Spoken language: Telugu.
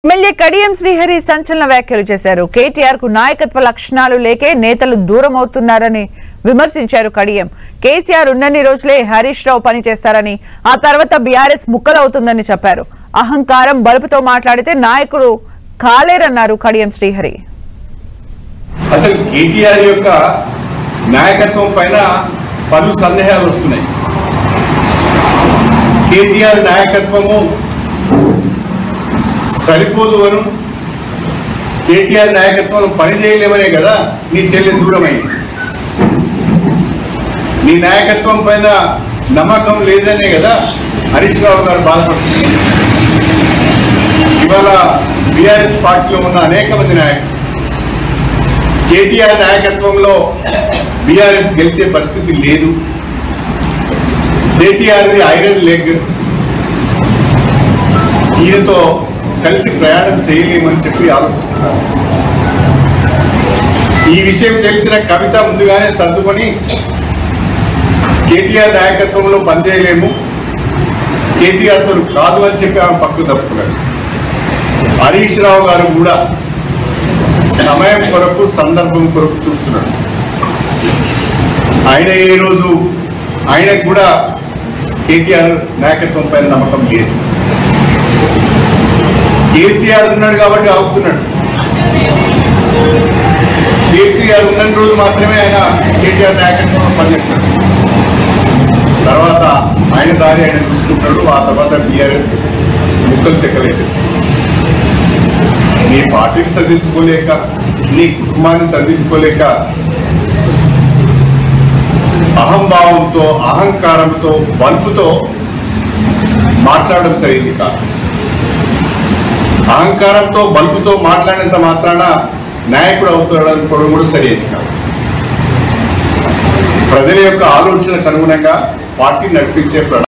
ఎమ్మెల్యే కడియం శ్రీహరి సంచలన వ్యాఖ్యలు చేశారు. కేటీఆర్ కు నాయకత్వ లక్షణాలు లేకే నేతలు దూరం అవుతున్నారని విమర్శించారు. కడియం కేసీఆర్ ఉన్నన్ని రోజులే హరీష్ రావు పని చేస్తారని, ఆ తర్వాత బీఆర్ఎస్ ముక్కలవుతుందని చెప్పారు. అహంకారం బలుపుతో మాట్లాడితే నాయకుడు కాలేరన్నారు కడియం శ్రీహరి. అసలు కేటీఆర్ యొక్క నాయకత్వం పైన పలు సందేహాలు వస్తున్నాయి. కేటీఆర్ నాయకత్వము సరిపోదు అను, కేటీఆర్ నాయకత్వంలో పని చేయలేమనే కదా నీ చెల్లి దూరమైంది. నీ నాయకత్వం పైన నమ్మకం లేదనే కదా హరీష్ రావు గారు బాధపడుతున్నారు. ఇవాళ బీఆర్ఎస్ పార్టీలో ఉన్న అనేక మంది నాయకులు కేటీఆర్ నాయకత్వంలో బీఆర్ఎస్ గెలిచే పరిస్థితి లేదు. కేటీఆర్ది ఐరన్ లెగ్, ఈయనతో కలిసి ప్రయాణం చేయలేమని చెప్పి ఆలోచిస్తున్నారు. ఈ విషయం తెలిసిన కవిత ముందుగానే సర్దుకొని కేటీఆర్ నాయకత్వంలో పనిచేయలేము, కేటీఆర్తో కాదు అని చెప్పి ఆమె పక్కకు తప్పుకున్నాడు. హరీష్ రావు గారు కూడా సమయం కొరకు సందర్భం కొరకు చూస్తున్నాడు. ఆయన ఏ రోజు ఆయనకు కూడా కేటీఆర్ నాయకత్వం పైన నమ్మకం లేదు. కేసీఆర్ ఉన్నాడు కాబట్టి ఆగుతున్నాడు. కేసీఆర్ ఉన్న రోజు మాత్రమే ఆయన కేటీఆర్ నాయకత్వంలో పనిచేస్తున్నాడు. తర్వాత ఆయన దారి ఆయన చూసుకుంటాడు. ఆ తర్వాత బీఆర్ఎస్ ముక్కలు చెక్కలేదు. నీ పార్టీని సరిదిద్దుకోలేక, నీ కుటుంబాన్ని సరిదిద్దుకోలేక అహంభావంతో, అహంకారంతో, బల్పుతో మాట్లాడడం సరైంది కాదు. అహంకారంతో, బల్పుతో మాట్లాడినంత మాత్రాన నాయకుడు అవుతాడు అనుకోవడం కూడా సరైనది కాదు. ప్రజల యొక్క ఆలోచనకు అనుగుణంగా పార్టీ నడిపించే